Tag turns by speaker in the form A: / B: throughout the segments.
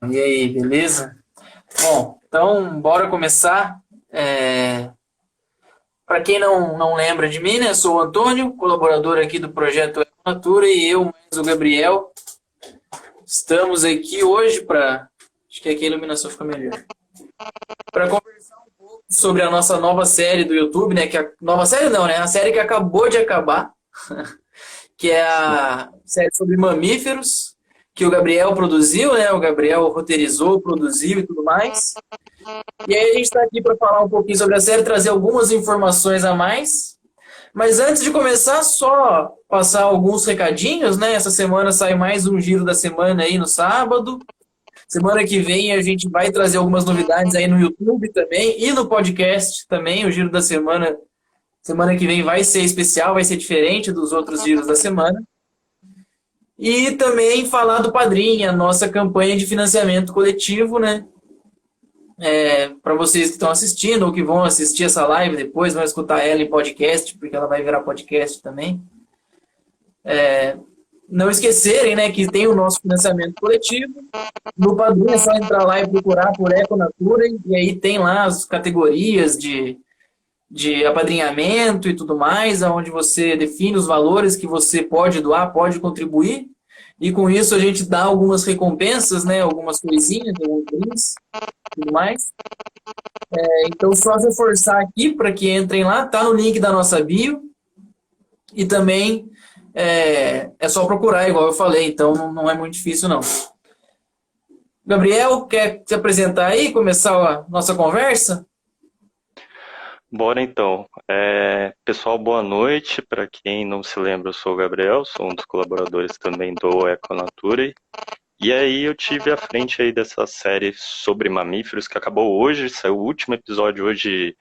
A: E aí, beleza? Bom, então bora começar. Para quem não lembra de mim, né? Sou o Antônio, colaborador aqui do projeto Natura, e eu, mais o Gabriel, estamos aqui hoje para. Acho que aqui a iluminação fica melhor. Para conversar sobre a nossa nova série do YouTube, né? Nova série não, né? A série que acabou de acabar, que é
B: Sim.
A: a série sobre mamíferos, que o Gabriel produziu, né? O Gabriel roteirizou, produziu e tudo mais. E aí a gente está aqui para falar um pouquinho sobre a série, trazer algumas informações a mais. Mas antes de começar, só passar alguns recadinhos, né? Essa semana sai mais um giro da semana aí no sábado. Semana que vem a gente vai trazer algumas novidades aí no YouTube também e no podcast também. O giro da semana que vem vai ser especial, vai ser diferente dos outros giros da semana. E também falar do Padrim, a nossa campanha de financiamento coletivo, né? Para vocês que estão assistindo ou que vão assistir essa live depois, vão escutar ela em podcast, porque ela vai virar podcast também. Não esquecerem, né, que tem o nosso financiamento coletivo. No Padrim é só entrar lá e procurar por Econatura, e aí tem lá as categorias de apadrinhamento e tudo mais, onde você define os valores que você pode doar, pode contribuir. E com isso a gente dá algumas recompensas, né, algumas coisinhas, alguns brindes, tudo mais. Então, só reforçar aqui para que entrem lá, tá no link da nossa bio e também é só procurar, igual eu falei, então não é muito difícil não. Gabriel, quer se apresentar aí, começar a nossa conversa?
B: Bora então. Pessoal, boa noite. Para quem não se lembra, eu sou o Gabriel, sou um dos colaboradores também do Econature. E aí eu tive à frente aí dessa série sobre mamíferos que acabou hoje, saiu o último episódio hoje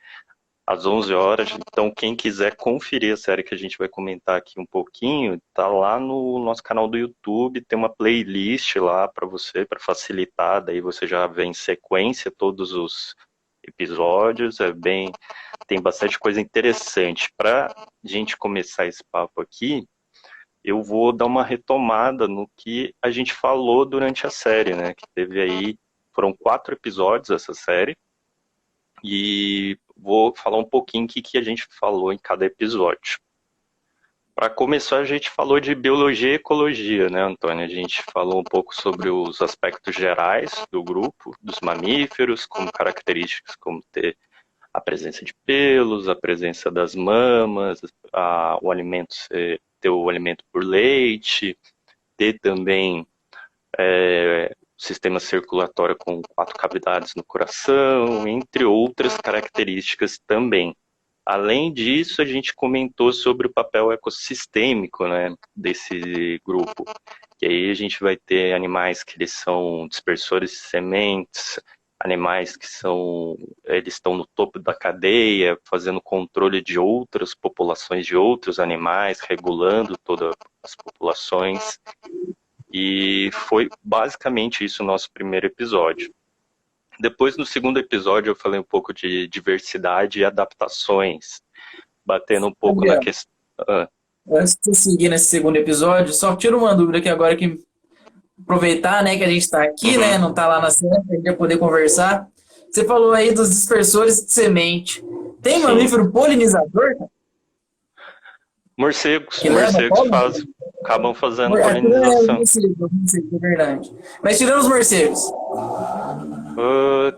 B: às 11 horas. Então quem quiser conferir a série que a gente vai comentar aqui um pouquinho, tá lá no nosso canal do YouTube, tem uma playlist lá para você, para facilitar, daí você já vê em sequência todos os episódios, tem bastante coisa interessante. Para a gente começar esse papo aqui, eu vou dar uma retomada no que a gente falou durante a série, né? Que teve aí, foram 4 episódios essa série, e vou falar um pouquinho o que a gente falou em cada episódio. Para começar, a gente falou de biologia e ecologia, né, Antônio? A gente falou um pouco sobre os aspectos gerais do grupo, dos mamíferos, como características como ter a presença de pelos, a presença das mamas, o alimento ter o alimento por leite, ter também sistema circulatório com 4 cavidades no coração, entre outras características também. Além disso, a gente comentou sobre o papel ecossistêmico, né, desse grupo. E aí a gente vai ter animais que eles são dispersores de sementes, animais que eles estão no topo da cadeia, fazendo controle de outras populações de outros animais, regulando todas as populações. E foi basicamente isso o nosso primeiro episódio. Depois, no segundo episódio, eu falei um pouco de diversidade e adaptações, batendo um pouco na
A: Gabriel,
B: questão. Ah,
A: antes de seguir nesse segundo episódio, só tiro uma dúvida aqui agora que aproveitar, né, que a gente está aqui, né,
B: uhum,
A: não está lá na cena, a gente vai poder conversar. Você falou aí dos dispersores de semente. Tem
B: sim.
A: mamífero polinizador
B: Morcegos,
A: que leva
B: morcegos
A: pólen?
B: acabam fazendo
A: Aqui é
B: polinização.
A: morcego, é verdade. Mas tirando os morcegos.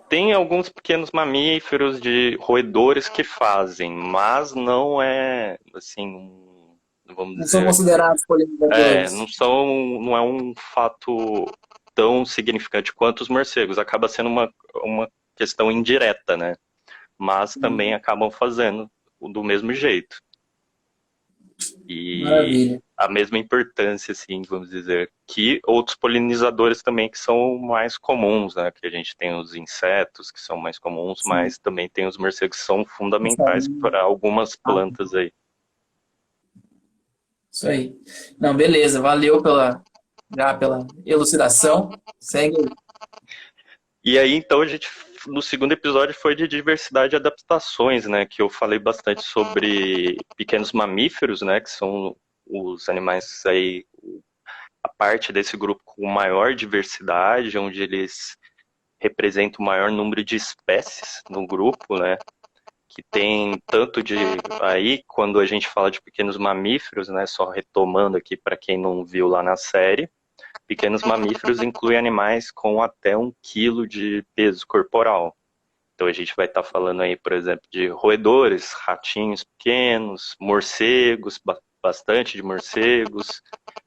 B: Tem alguns pequenos mamíferos de roedores que fazem, mas não é assim, vamos
A: Não são
B: dizer,
A: considerados polinizadores.
B: não é um fato tão significante quanto os morcegos. Acaba sendo uma questão indireta, né? Mas também acabam fazendo do mesmo jeito. E
A: Maravilha.
B: a mesma importância, assim, vamos dizer, que outros polinizadores também que são mais comuns, né? Que a gente tem os insetos que são mais comuns,
A: Sim.
B: mas também tem os morcegos que são fundamentais para algumas plantas aí.
A: Isso aí. Não, beleza. Valeu pela elucidação. Segue aí.
B: E aí, então, no segundo episódio foi de diversidade e adaptações, né? Que eu falei bastante sobre pequenos mamíferos, né? Que são os animais aí a parte desse grupo com maior diversidade, onde eles representam o maior número de espécies no grupo, né? Que tem tanto de aí quando a gente fala de pequenos mamíferos, né? Só retomando aqui para quem não viu lá na série, pequenos mamíferos incluem animais com até 1 quilo de peso corporal. Então a gente vai estar falando aí, por exemplo, de roedores, ratinhos pequenos, morcegos, bastante de morcegos.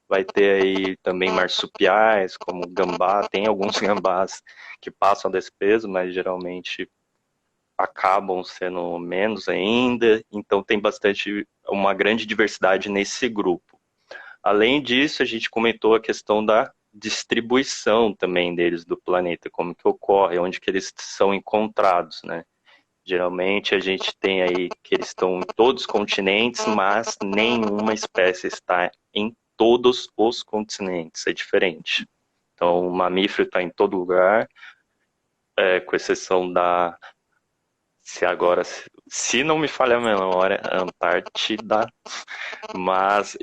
B: Vai ter aí também marsupiais, como gambá. Tem alguns gambás que passam desse peso, mas geralmente acabam sendo menos ainda. Então tem uma grande diversidade nesse grupo. Além disso, a gente comentou a questão da distribuição também deles do planeta, como que ocorre, onde que eles são encontrados, né? Geralmente a gente tem aí que eles estão em todos os continentes, mas nenhuma espécie está em todos os continentes, é diferente. Então, o mamífero está em todo lugar, com exceção da, se não me falha a memória, Antártida, mas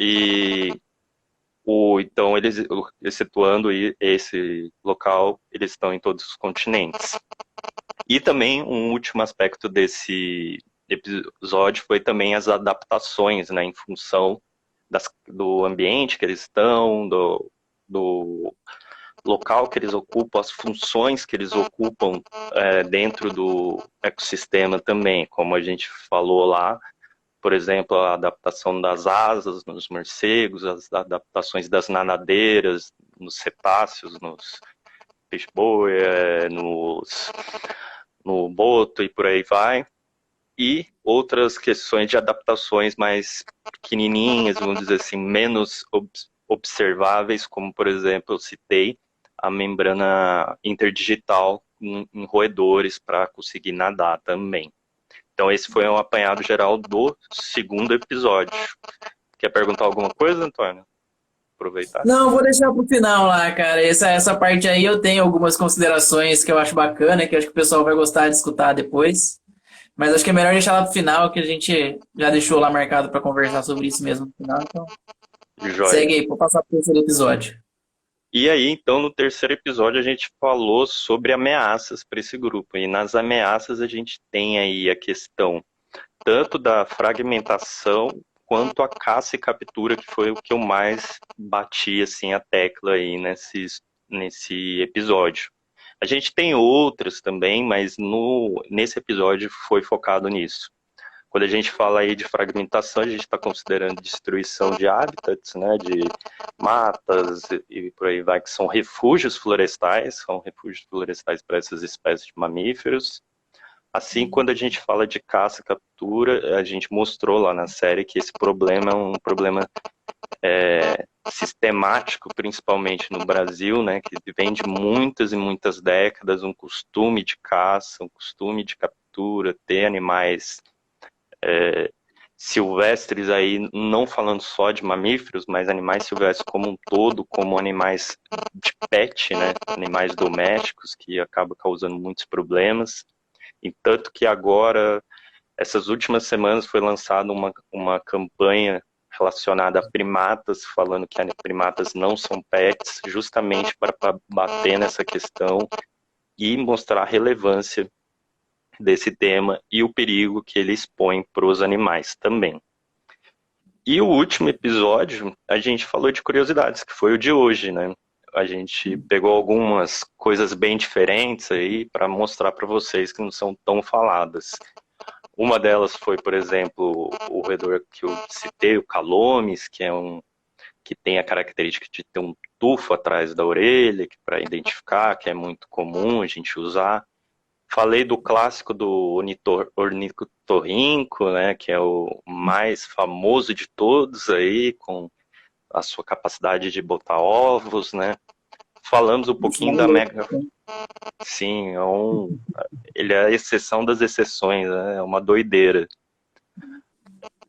B: então eles, excetuando esse local, eles estão em todos os continentes. E também um último aspecto desse episódio foi também as adaptações, né, em função do ambiente que eles estão, do local que eles ocupam, as funções que eles ocupam dentro do ecossistema também, como a gente falou lá, por exemplo, a adaptação das asas nos morcegos, as adaptações das nadadeiras, nos cetáceos, nos peixe-boi, no boto e por aí vai. E outras questões de adaptações mais pequenininhas, vamos dizer assim, menos observáveis, como, por exemplo, eu citei a membrana interdigital em roedores para conseguir nadar também. Então esse foi um apanhado geral do segundo episódio. Quer perguntar alguma coisa, Antônio? Aproveitar.
A: Não, vou deixar pro final lá, cara. Essa parte aí eu tenho algumas considerações que eu acho bacana, que eu acho que o pessoal vai gostar de escutar depois. Mas acho que é melhor deixar lá pro final, que a gente já deixou lá marcado para conversar sobre isso mesmo no final. Então,
B: Joia.
A: segue aí, vou passar pro terceiro episódio.
B: E aí, então, no terceiro episódio, a gente falou sobre ameaças para esse grupo. E nas ameaças, a gente tem aí a questão tanto da fragmentação quanto a caça e captura, que foi o que eu mais bati assim, a tecla aí nesse episódio. A gente tem outras também, mas nesse episódio foi focado nisso. Quando a gente fala aí de fragmentação, a gente está considerando destruição de hábitats, né, de matas e por aí vai, que são refúgios florestais para essas espécies de mamíferos. Assim, quando a gente fala de caça e captura, a gente mostrou lá na série que esse problema é um problema sistemático, principalmente no Brasil, né, que vem de muitas e muitas décadas, um costume de caça, um costume de captura, ter animais silvestres aí, não falando só de mamíferos, mas animais silvestres como um todo, como animais de pet, né, animais domésticos, que acabam causando muitos problemas. E tanto que agora, essas últimas semanas, foi lançada uma campanha relacionada a primatas, falando que primatas não são pets, justamente para bater nessa questão e mostrar a relevância desse tema e o perigo que ele expõe para os animais também. E o último episódio, a gente falou de curiosidades, que foi o de hoje, né? A gente pegou algumas coisas bem diferentes aí para mostrar para vocês que não são tão faladas. Uma delas foi, por exemplo, o roedor que eu citei, o Calomes, que tem a característica de ter um tufo atrás da orelha, para identificar, que é muito comum a gente usar. Falei do clássico do ornitorrinco, né, que é o mais famoso de todos aí, com a sua capacidade de botar ovos, né? Falamos um pouquinho da mega... Sim, ele é a exceção das exceções, né? É uma doideira.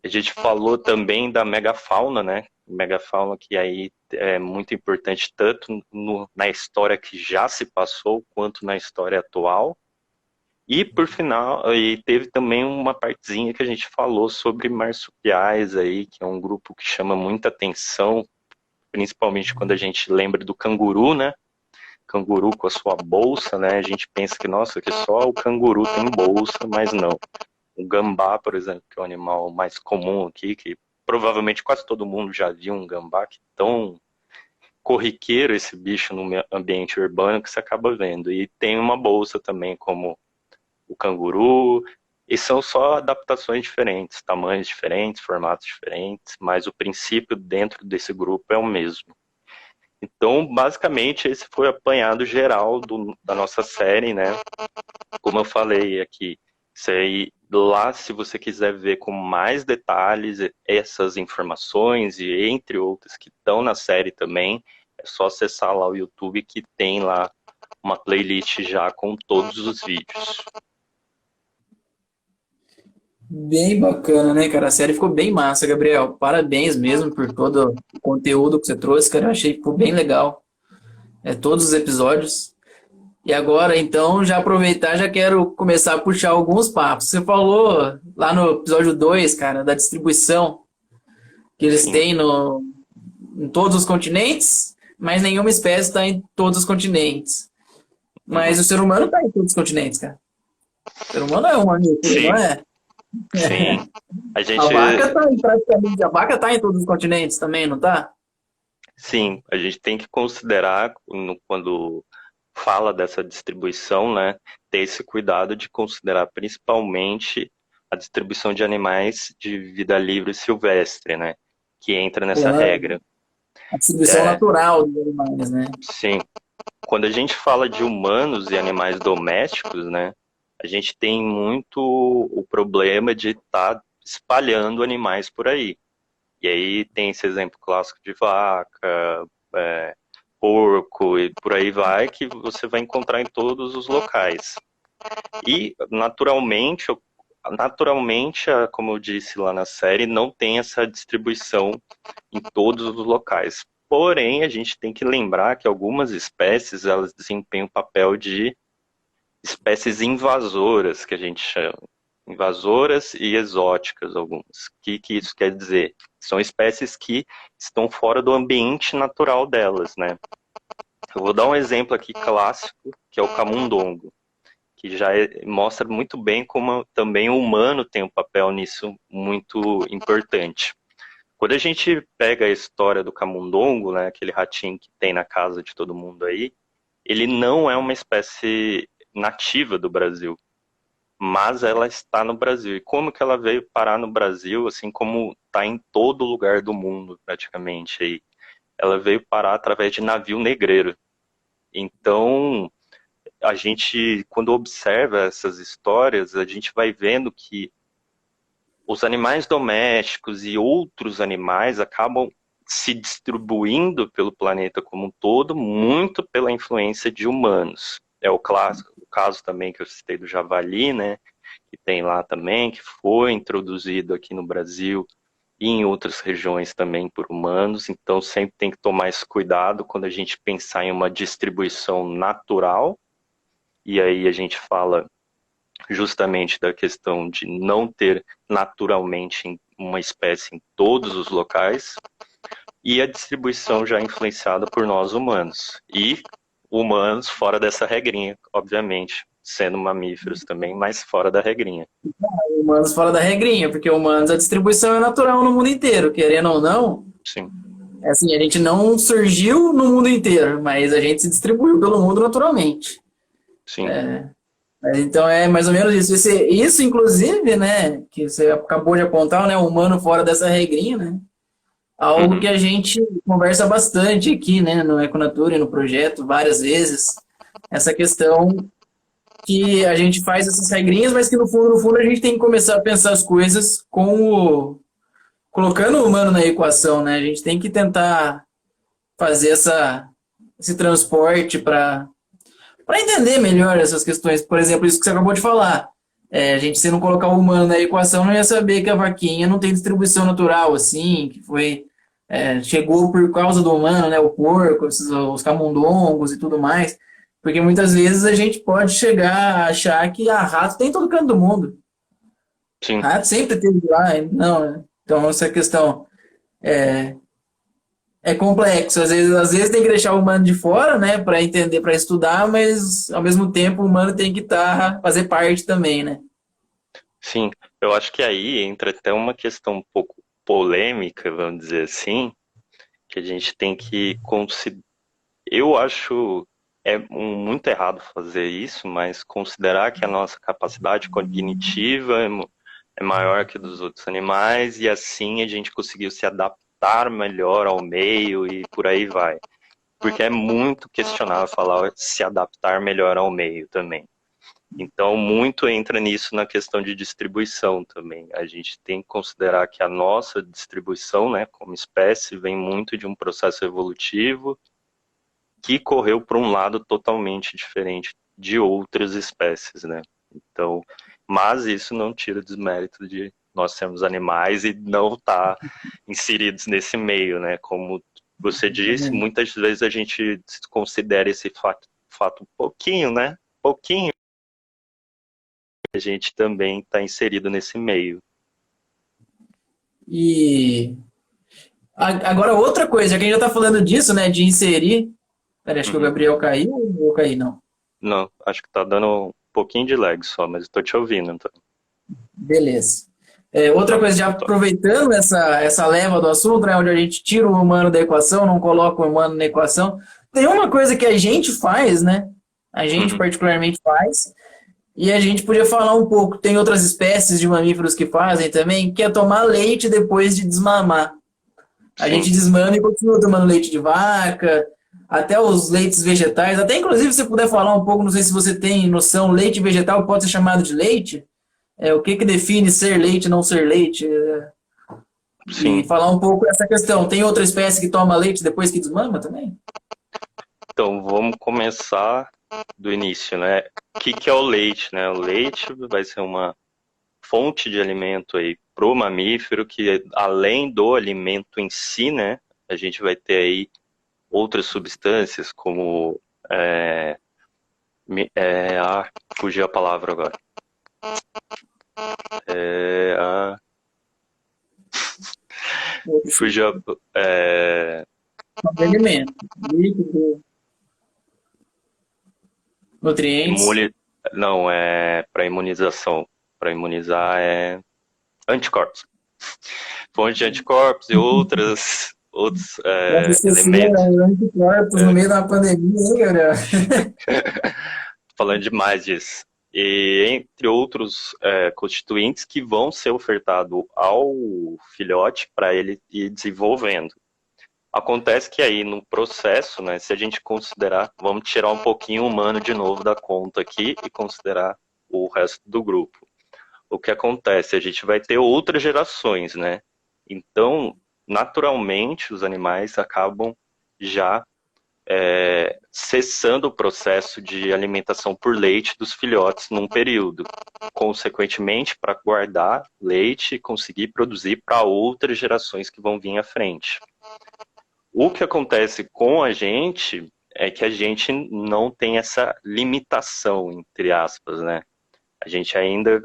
B: A gente falou também da megafauna, né? Megafauna que aí é muito importante tanto na história que já se passou, quanto na história atual. E por final, e teve também uma partezinha que a gente falou sobre marsupiais aí, que é um grupo que chama muita atenção principalmente quando a gente lembra do canguru, né? Canguru com a sua bolsa, né? A gente pensa que, nossa, que só o canguru tem bolsa, mas não. O gambá, por exemplo, que é o animal mais comum aqui, que provavelmente quase todo mundo já viu um gambá, que é tão corriqueiro esse bicho no ambiente urbano que você acaba vendo. E tem uma bolsa também, como o canguru, e são só adaptações diferentes, tamanhos diferentes, formatos diferentes, mas o princípio dentro desse grupo é o mesmo. Então, basicamente, esse foi o apanhado geral da nossa série, né? Como eu falei aqui, isso aí, lá, se você quiser ver com mais detalhes essas informações e entre outras que estão na série também, é só acessar lá o YouTube que tem lá uma playlist já com todos os vídeos.
A: Bem bacana, né, cara? A série ficou bem massa, Gabriel. Parabéns mesmo por todo o conteúdo que você trouxe, cara. Eu achei que ficou bem legal. Todos os episódios. E agora, então, já aproveitar, já quero começar a puxar alguns papos. Você falou lá no episódio 2, cara, da distribuição que eles
B: Sim,
A: têm em todos os continentes, mas nenhuma espécie está em todos os continentes. Mas
B: uhum.
A: o ser humano está em todos os continentes, cara. O ser humano é um mamífero, não
B: Sim,
A: é?
B: sim. A
A: A
B: gente,
A: vaca está em praticamente, a vaca tá em todos os continentes também, não tá?
B: sim, a gente tem que considerar quando fala dessa distribuição, né, ter esse cuidado de considerar principalmente a distribuição de animais de vida livre silvestre, né, que entra nessa
A: Claro.
B: regra.
A: A distribuição
B: É,
A: natural dos animais, né?
B: sim, quando a gente fala de humanos e animais domésticos, né, a gente tem muito o problema de estar espalhando animais por aí. E aí tem esse exemplo clássico de vaca, é, porco e por aí vai, que você vai encontrar em todos os locais. E naturalmente, como eu disse lá na série, não tem essa distribuição em todos os locais. Porém, a gente tem que lembrar que algumas espécies elas desempenham o papel de espécies invasoras, que a gente chama. Invasoras e exóticas, algumas. O que isso quer dizer? São espécies que estão fora do ambiente natural delas, né? Eu vou dar um exemplo aqui clássico, que é o camundongo, que já mostra muito bem como também o humano tem um papel nisso muito importante. Quando a gente pega a história do camundongo, né, aquele ratinho que tem na casa de todo mundo aí, ele não é uma espécie nativa do Brasil, mas ela está no Brasil. E como que ela veio parar no Brasil, assim como está em todo lugar do mundo, praticamente aí? Ela veio parar através de navio negreiro. Então, a gente, quando observa essas histórias, a gente vai vendo que os animais domésticos e outros animais acabam se distribuindo pelo planeta como um todo, muito pela influência de humanos. É o clássico, o caso também que eu citei do javali, né, que tem lá também, que foi introduzido aqui no Brasil e em outras regiões também por humanos. Então sempre tem que tomar esse cuidado quando a gente pensar em uma distribuição natural. E aí a gente fala justamente da questão de não ter naturalmente uma espécie em todos os locais e a distribuição já influenciada por nós humanos. E humanos fora dessa regrinha, obviamente, sendo mamíferos também, mas fora da regrinha.
A: Humanos fora da regrinha, porque humanos a distribuição é natural no mundo inteiro, querendo ou não.
B: Sim,
A: É assim, a gente não surgiu no mundo inteiro, mas a gente se distribuiu pelo mundo naturalmente.
B: sim.
A: Então é mais ou menos isso. Isso, inclusive, né, que você acabou de apontar, né, o humano fora dessa regrinha, né, algo que
B: Uhum,
A: a gente conversa bastante aqui, né, no Econatura e no projeto, várias vezes, essa questão que a gente faz essas regrinhas, mas que no fundo, a gente tem que começar a pensar as coisas colocando o humano na equação, né, a gente tem que tentar fazer esse transporte para entender melhor essas questões. Por exemplo, isso que você acabou de falar. Se não colocar o humano na equação, não ia saber que a vaquinha não tem distribuição natural, assim, que chegou por causa do humano, né? O porco, os camundongos e tudo mais. Porque muitas vezes a gente pode chegar a achar que rato tem em todo canto do mundo.
B: sim.
A: Rato sempre teve lá, não, né? Então essa questão. é complexo. Às vezes tem que deixar o humano de fora, né, para entender, para estudar, mas ao mesmo tempo o humano tem que fazer parte também, né?
B: Sim, eu acho que aí entra até uma questão um pouco polêmica, vamos dizer assim, que a gente tem que considerar. Eu acho muito errado fazer isso, mas considerar que a nossa capacidade cognitiva é maior que a dos outros animais e assim a gente conseguiu se adaptar melhor ao meio e por aí vai. Porque é muito questionável falar se adaptar melhor ao meio também. Então, muito entra nisso na questão de distribuição também. A gente tem que considerar que a nossa distribuição, né, como espécie, vem muito de um processo evolutivo que correu para um lado totalmente diferente de outras espécies, né? Então, mas isso não tira o desmérito de nós sermos animais e não estar inseridos nesse meio, né? Como você disse, muitas vezes a gente considera esse fato um pouquinho, né? Pouquinho, a gente também está inserido nesse meio.
A: E agora outra coisa, já que a gente já está falando disso, né, de inserir. Peraí, acho que o
B: Uhum.
A: Gabriel caiu ou eu caí, não?
B: Não, acho que tá dando um pouquinho de lag só, mas estou te ouvindo, então.
A: Beleza. Outra
B: Tá,
A: coisa, já
B: então tá.
A: aproveitando essa leva do assunto, né, onde a gente tira o humano da equação, não coloca o humano na equação, tem uma coisa que a gente faz, né? A gente
B: Uhum.
A: particularmente faz, e a gente podia falar um pouco, tem outras espécies de mamíferos que fazem também, que é tomar leite depois de desmamar. A gente
B: Sim.
A: desmama e continua tomando leite de vaca, até os leites vegetais, até inclusive se puder falar um pouco, não sei se você tem noção, leite vegetal pode ser chamado de leite? O que que define ser leite e não ser leite? E
B: Sim.
A: falar um pouco essa questão. Tem outra espécie que toma leite depois que desmama também?
B: Então, vamos começar do início, né? O que é o leite, né? O leite vai ser uma fonte de alimento aí pro mamífero, que além do alimento em si, né? A gente vai ter aí outras substâncias como fugiu a palavra agora. É, a, fugiu a,
A: De alimento, líquido, nutrientes.
B: imune, não, é para imunização. Para imunizar é anticorpos. Fonte de anticorpos e outros
A: Nossa, esqueci,
B: elementos.
A: anticorpos no
B: É,
A: meio da pandemia, hein, Gabriel?
B: falando demais disso. E entre outros constituintes que vão ser ofertados ao filhote para ele ir desenvolvendo. Acontece que aí no processo, né, se a gente considerar, vamos tirar um pouquinho o humano de novo da conta aqui e considerar o resto do grupo. O que acontece? A gente vai ter outras gerações, né? Então, naturalmente, os animais acabam já cessando o processo de alimentação por leite dos filhotes num período. Consequentemente, para guardar leite e conseguir produzir para outras gerações que vão vir à frente. O que acontece com a gente é que a gente não tem essa limitação, entre aspas, né? A gente ainda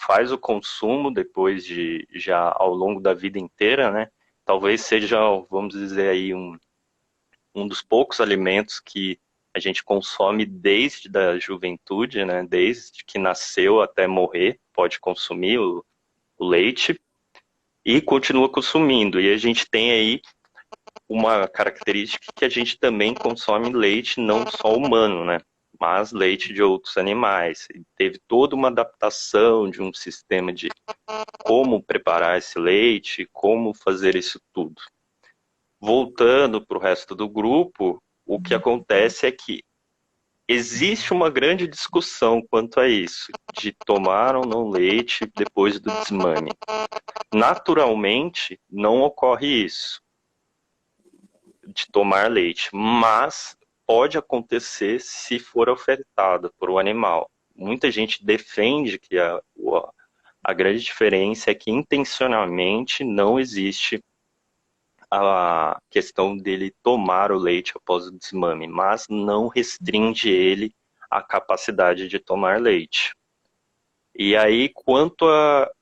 B: faz o consumo depois de já ao longo da vida inteira, né? Talvez seja, vamos dizer aí, um dos poucos alimentos que a gente consome desde a juventude, né? Desde que nasceu até morrer, pode consumir o leite e continua consumindo. E a gente tem aí uma característica que a gente também consome leite não só humano, né? Mas leite de outros animais. E teve toda uma adaptação de um sistema de como preparar esse leite, como fazer isso tudo. Voltando para o resto do grupo, o que acontece é que existe uma grande discussão quanto a isso, de tomar ou não leite depois do desmame. Naturalmente, não ocorre isso de tomar leite, mas pode acontecer se for ofertado por um animal. Muita gente defende que a grande diferença é que intencionalmente não existe a questão dele tomar o leite após o desmame, mas não restringe ele a capacidade de tomar leite. E aí, quanto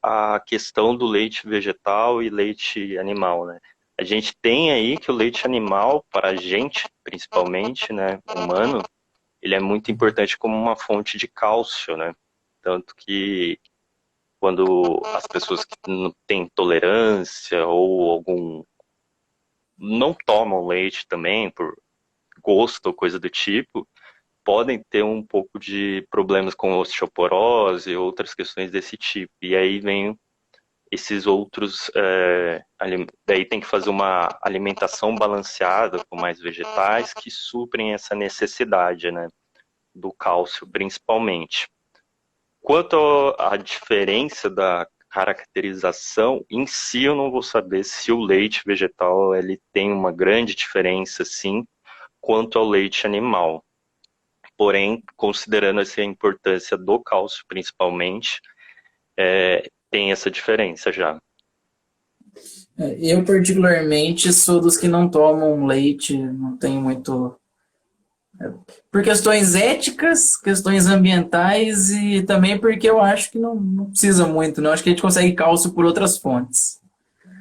B: à questão do leite vegetal e leite animal, né? A gente tem aí que o leite animal, para a gente, principalmente, né, humano, ele é muito importante como uma fonte de cálcio, né? Tanto que quando as pessoas que não têm intolerância ou algum não tomam leite também por gosto ou coisa do tipo, podem ter um pouco de problemas com osteoporose e outras questões desse tipo. E aí vem esses outros, daí tem que fazer uma alimentação balanceada com mais vegetais que suprem essa necessidade, né, do cálcio principalmente. Quanto à diferença da caracterização, em si eu não vou saber se o leite vegetal ele tem uma grande diferença, sim, quanto ao leite animal. Porém, considerando essa importância do cálcio principalmente, tem essa diferença já.
A: Eu, particularmente, sou dos que não tomam leite, não tenho muito. Por questões éticas, questões ambientais e também porque eu acho que não precisa muito, não. Acho que a gente consegue cálcio por outras fontes.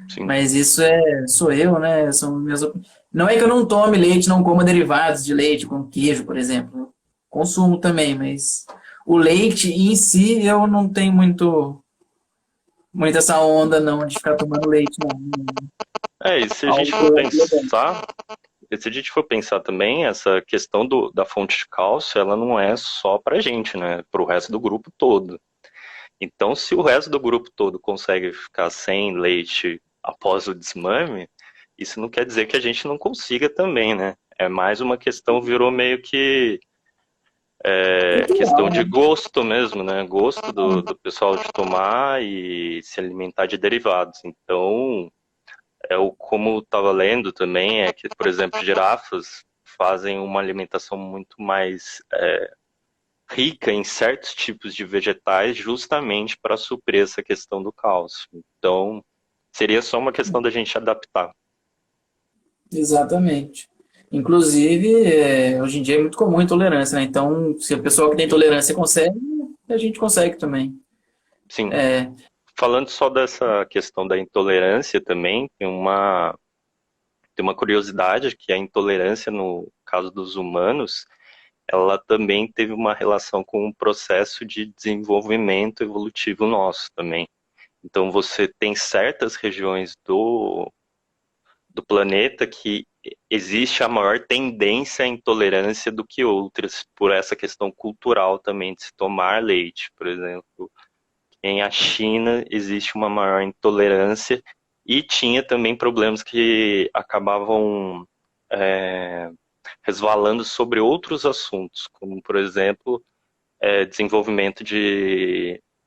B: Sim.
A: Mas isso sou eu, né? Não é que eu não tome leite, não coma derivados de leite, como queijo, por exemplo. Eu consumo também, mas o leite em si eu não tenho muito essa onda não de ficar tomando leite, não.
B: E se a gente
A: Algo
B: for
A: legal.
B: pensar, também, essa questão da fonte de cálcio, ela não é só pra gente, né? Para o resto do grupo todo. Então, se o resto do grupo todo consegue ficar sem leite após o desmame, isso não quer dizer que a gente não consiga também, né? É mais uma questão, virou meio que questão
A: Cultural,
B: de
A: né?
B: gosto mesmo, né? Gosto do pessoal de tomar e se alimentar de derivados. Então, como estava lendo também, é que, por exemplo, girafas fazem uma alimentação muito mais rica em certos tipos de vegetais justamente para suprir essa questão do cálcio. Então, seria só uma questão da gente adaptar.
A: Exatamente. Inclusive, hoje em dia é muito comum intolerância, né? Então, se a pessoa que tem intolerância consegue, a gente consegue também.
B: Sim. Falando só dessa questão da intolerância também, tem uma curiosidade que a intolerância, no caso dos humanos, ela também teve uma relação com o processo de desenvolvimento evolutivo nosso também. Então você tem certas regiões do planeta que existe a maior tendência à intolerância do que outras, por essa questão cultural também de se tomar leite, por exemplo. Em a China existe uma maior intolerância e tinha também problemas que acabavam resvalando sobre outros assuntos, como por exemplo desenvolvimento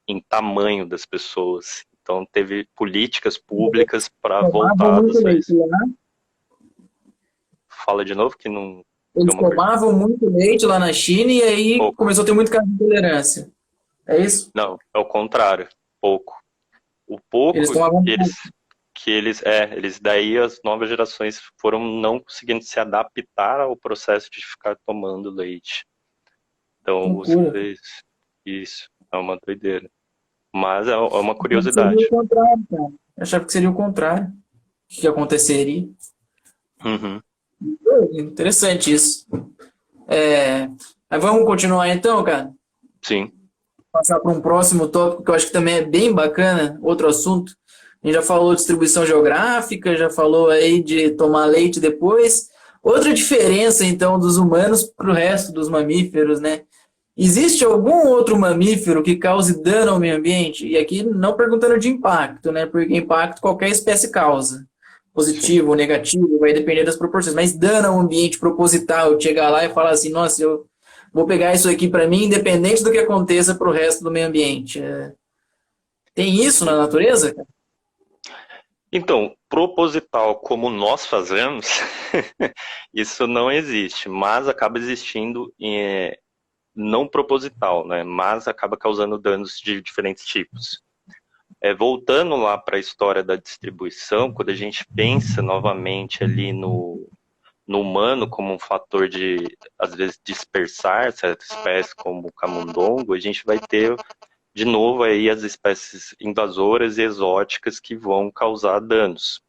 B: em tamanho das pessoas. Então teve políticas públicas para
A: Tomavam muito
B: voltadas a
A: leite
B: isso.
A: lá.
B: Fala de novo que não deu
A: Eles
B: uma cortada.
A: tomavam muito leite lá na China e aí
B: Pouco.
A: começou a ter muito caso de intolerância. É isso?
B: Não, é o contrário. Pouco. O
A: Eles
B: pouco
A: tomavam
B: eles
A: muito.
B: eles daí as novas gerações foram não conseguindo se adaptar ao processo de ficar tomando leite. Então você
A: Loucura.
B: fez isso, é uma doideira. Mas é uma
A: Seria o
B: curiosidade.
A: contrário, cara. Eu achava que seria o contrário. O que aconteceria?
B: Uhum.
A: Interessante isso. Mas vamos continuar então, cara?
B: Sim.
A: Passar para um próximo tópico que eu acho que também é bem bacana, outro assunto. A gente já falou de distribuição geográfica, já falou aí de tomar leite depois. Outra diferença, então, dos humanos para o resto dos mamíferos, né? Existe algum outro mamífero que cause dano ao meio ambiente? E aqui não perguntando de impacto, né? Porque impacto qualquer espécie causa.
B: Sim.
A: Positivo ou negativo, vai depender das proporções. Mas dano ao ambiente proposital, chegar lá e falar assim, nossa, eu vou pegar isso aqui para mim, independente do que aconteça para o resto do meio ambiente. Tem isso na natureza?
B: Então, proposital como nós fazemos, isso não existe, mas acaba existindo não proposital, né? Mas acaba causando danos de diferentes tipos. Voltando lá para a história da distribuição, quando a gente pensa novamente ali no humano como um fator de, às vezes, dispersar certas espécies como o camundongo, a gente vai ter de novo aí as espécies invasoras e exóticas que vão causar danos.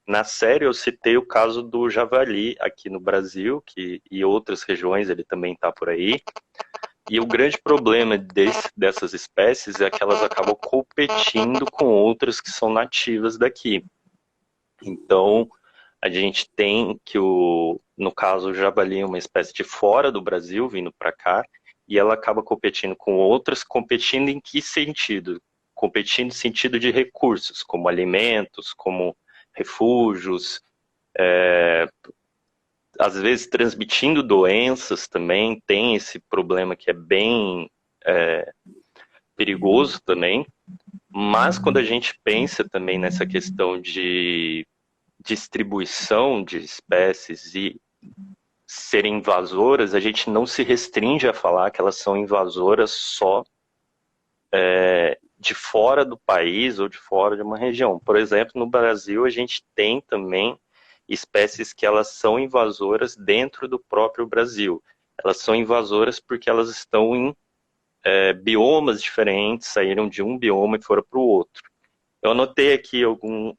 B: na série eu citei o caso do javali aqui no Brasil, e outras regiões ele também está por aí. E o grande problema dessas espécies é que elas acabam competindo com outras que são nativas daqui. Então, a gente tem que, no caso, o javali é uma espécie de fora do Brasil, vindo para cá, e ela acaba competindo com outras, competindo em que sentido? Competindo no sentido de recursos, como alimentos, como refúgios, às vezes transmitindo doenças também, tem esse problema que é bem perigoso também, mas quando a gente pensa também nessa questão de distribuição de espécies e serem invasoras, a gente não se restringe a falar que elas são invasoras só de fora do país ou de fora de uma região. Por exemplo, no Brasil a gente tem também espécies que elas são invasoras dentro do próprio Brasil. Elas são invasoras porque elas estão em biomas diferentes, saíram de um bioma e foram para o outro. Eu anotei aqui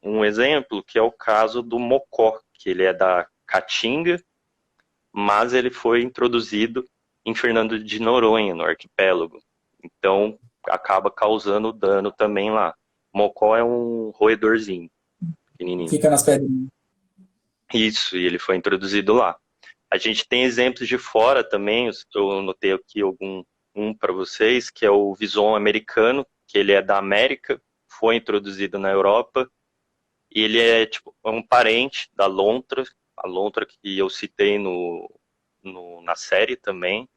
B: um exemplo, que é o caso do mocó, que ele é da Caatinga, mas ele foi introduzido em Fernando de Noronha, no arquipélago. Então, acaba causando dano também lá. Mocó é um roedorzinho, pequenininho.
A: Fica nas pedrinhas.
B: Isso, e ele foi introduzido lá. A gente tem exemplos de fora também, eu anotei aqui um para vocês, que é o visão americano, que ele é da América, foi introduzido na Europa, e ele é tipo um parente da lontra, a lontra que eu citei na série também,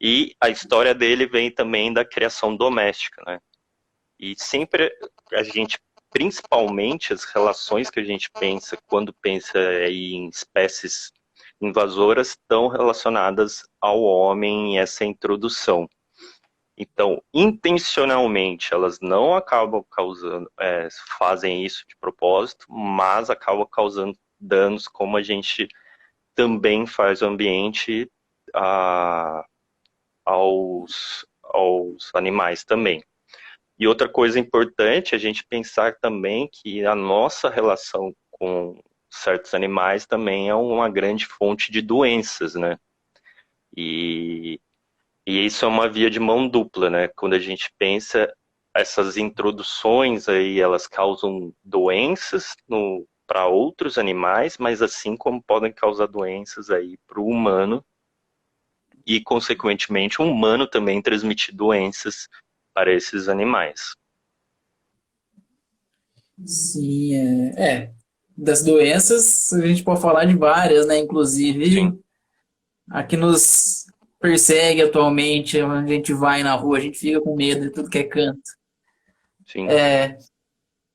B: e a história dele vem também da criação doméstica, né? E sempre a gente, principalmente as relações que a gente pensa quando pensa em espécies invasoras, estão relacionadas ao homem e essa introdução. Então, intencionalmente, elas não acabam causando, fazem isso de propósito, mas acabam causando danos, como a gente também faz o ambiente aos animais também. E outra coisa importante é a gente pensar também que a nossa relação com certos animais também é uma grande fonte de doenças, né? E isso é uma via de mão dupla, né? Quando a gente pensa essas introduções aí, elas causam doenças para outros animais, mas assim como podem causar doenças aí para o humano e, consequentemente, o humano também transmitir doenças para esses animais.
A: Sim, das doenças, a gente pode falar de várias, né?
B: Sim,
A: Inclusive, a que nos persegue atualmente, onde a gente vai na rua, a gente fica com medo de tudo que é canto.
B: sim.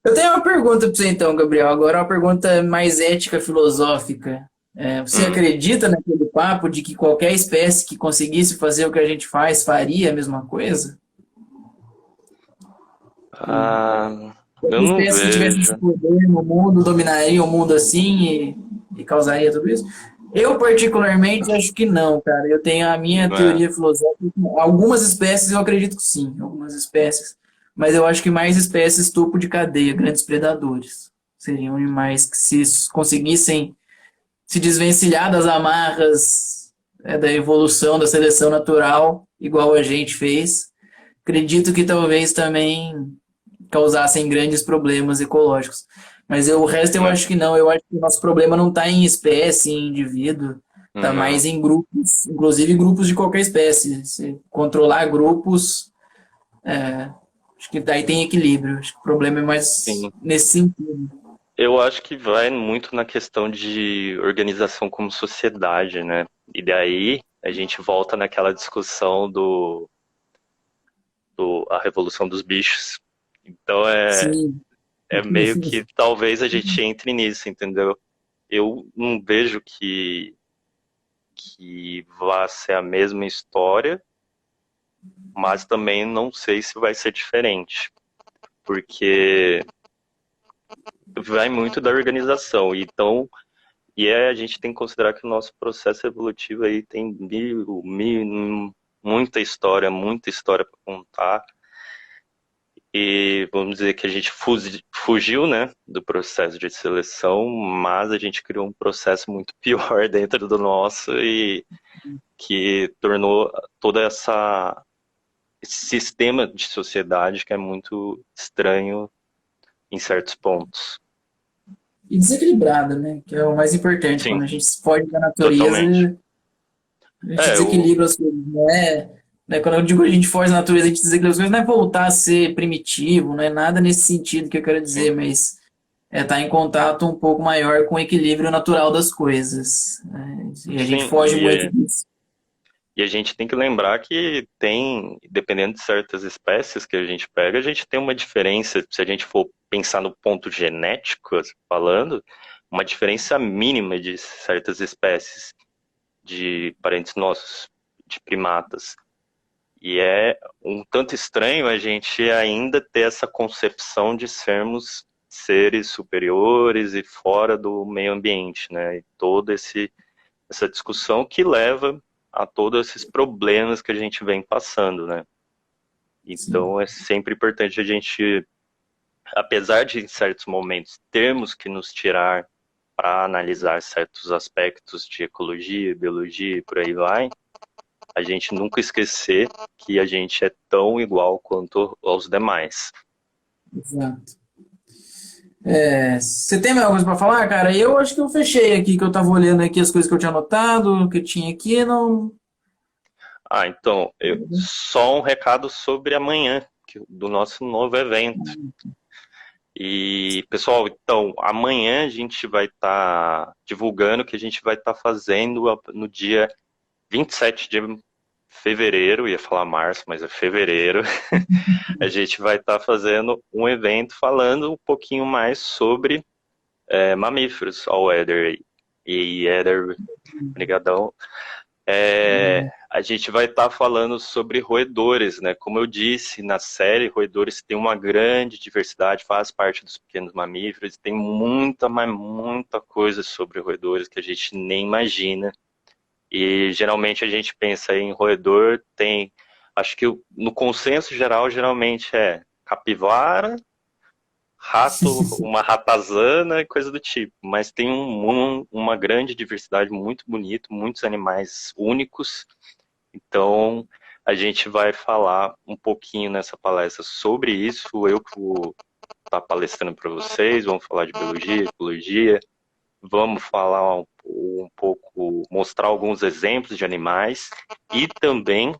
A: Eu tenho uma pergunta para você então, Gabriel. Agora uma pergunta mais ética, filosófica. Você
B: Hum.
A: acredita naquele papo de que qualquer espécie que conseguisse fazer o que a gente faz faria a mesma coisa?
B: Ah, eu
A: Qualquer
B: não
A: espécie que tivesse esse
B: vejo.
A: poder no mundo dominaria o mundo assim e causaria tudo isso? Eu, particularmente, acho que não, cara. Eu tenho a minha
B: É,
A: teoria filosófica. Algumas espécies eu acredito que sim, algumas espécies. Mas eu acho que mais espécies topo de cadeia, grandes predadores. Seriam animais que, se conseguissem se desvencilhar das amarras, da evolução, da seleção natural, igual a gente fez, acredito que talvez também causassem grandes problemas ecológicos. Mas o resto eu
B: né?
A: acho que não. Eu acho que o nosso problema não está em espécie, em indivíduo, está
B: Não,
A: mais em grupos, inclusive grupos de qualquer espécie. Se controlar grupos, acho que daí tem equilíbrio. Acho que o problema é mais
B: sim.
A: nesse sentido.
B: Eu acho que vai muito na questão de organização como sociedade, né? E daí a gente volta naquela discussão do a revolução dos bichos. Então
A: Sim.
B: é meio que talvez a gente entre nisso, entendeu? Eu não vejo que vá ser a mesma história, mas também não sei se vai ser diferente, porque vai muito da organização. Então, a gente tem que considerar que o nosso processo evolutivo aí tem muita história para contar. E vamos dizer que a gente fugiu, né, do processo de seleção, mas a gente criou um processo muito pior dentro do nosso e que tornou toda esse sistema de sociedade que é muito estranho em certos pontos.
A: E desequilibrada, né? Que é o mais importante. Quando
B: Sim,
A: a gente se foge da
B: totalmente.
A: natureza, a gente
B: É, o,
A: desequilibra as coisas. Não é, né? Quando eu digo a gente foge da natureza, a gente desequilibra as coisas, não é voltar a ser primitivo, não é nada nesse sentido que eu quero
B: sim,
A: dizer, mas é estar em contato um pouco maior com o equilíbrio natural das coisas, né? E a gente
B: sim,
A: foge muito disso.
B: e a gente tem que lembrar que tem, dependendo de certas espécies que a gente pega, a gente tem uma diferença, se a gente for pensar no ponto genético, falando, uma diferença mínima de certas espécies de parentes nossos, de primatas. E é um tanto estranho a gente ainda ter essa concepção de sermos seres superiores e fora do meio ambiente, né? E toda essa discussão que leva a todos esses problemas que a gente vem passando, né?
A: Sim,
B: Então é sempre importante a gente, apesar de em certos momentos termos que nos tirar para analisar certos aspectos de ecologia, biologia e por aí vai, a gente nunca esquecer que a gente é tão igual quanto aos demais.
A: exato. É, você tem mais alguma coisa para falar, cara? Eu acho que eu fechei aqui, que eu tava olhando aqui as coisas que eu tinha anotado, que eu tinha aqui, não.
B: Ah, então, só um recado sobre amanhã, do nosso novo evento. E, pessoal, então, amanhã a gente vai estar divulgando o que a gente vai estar fazendo no dia 27 de fevereiro, ia falar março, mas é fevereiro. A gente vai estar fazendo um evento falando um pouquinho mais sobre mamíferos, ao Éder aí. E Éder, brigadão. A gente vai estar falando sobre roedores, né? Como eu disse na série, roedores têm uma grande diversidade, faz parte dos pequenos mamíferos, tem muita, mas muita coisa sobre roedores que a gente nem imagina. E geralmente a gente pensa em roedor, acho que no consenso geral, geralmente é capivara, rato, uma ratazana e coisa do tipo. Mas tem uma grande diversidade muito bonita, muitos animais únicos. Então, a gente vai falar um pouquinho nessa palestra sobre isso. Eu que vou estar palestrando para vocês, vamos falar de biologia, ecologia, vamos falar um pouco, mostrar alguns exemplos de animais e também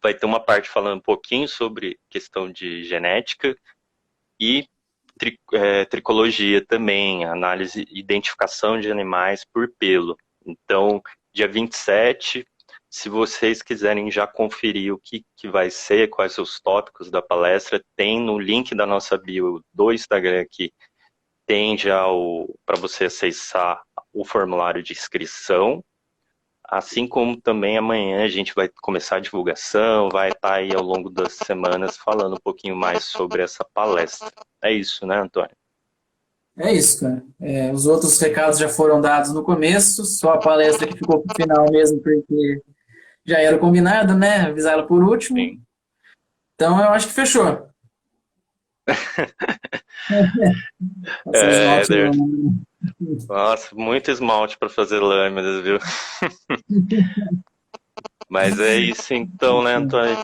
B: vai ter uma parte falando um pouquinho sobre questão de genética e tricologia também, análise, identificação de animais por pelo. Então, dia 27, se vocês quiserem já conferir o que vai ser, quais são os tópicos da palestra, tem no link da nossa bio do Instagram aqui, tem já para você acessar o formulário de inscrição, assim como também amanhã a gente vai começar a divulgação, vai estar aí ao longo das semanas falando um pouquinho mais sobre essa palestra. É isso, né, Antônio?
A: É isso, cara. É, os outros recados já foram dados no começo, só a palestra que ficou pro final mesmo, porque já era combinado, né? Avisaram por último.
B: Sim.
A: Então eu acho que fechou. Passar
B: É,
A: esmalte
B: Éder,
A: não, né?
B: nossa, muito esmalte para fazer lâminas, viu? Mas é isso então, né, Antônio?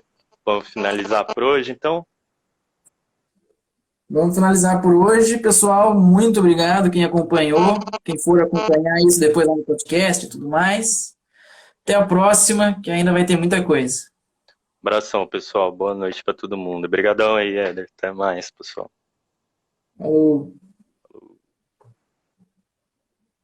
B: Vamos finalizar por hoje, então?
A: Vamos finalizar por hoje, pessoal. Muito obrigado quem acompanhou, quem for acompanhar isso depois lá no podcast e tudo mais. Até a próxima, que ainda vai ter muita coisa.
B: Abração, pessoal. Boa noite para todo mundo. Obrigadão aí, Éder. Até mais, pessoal.
A: Falou.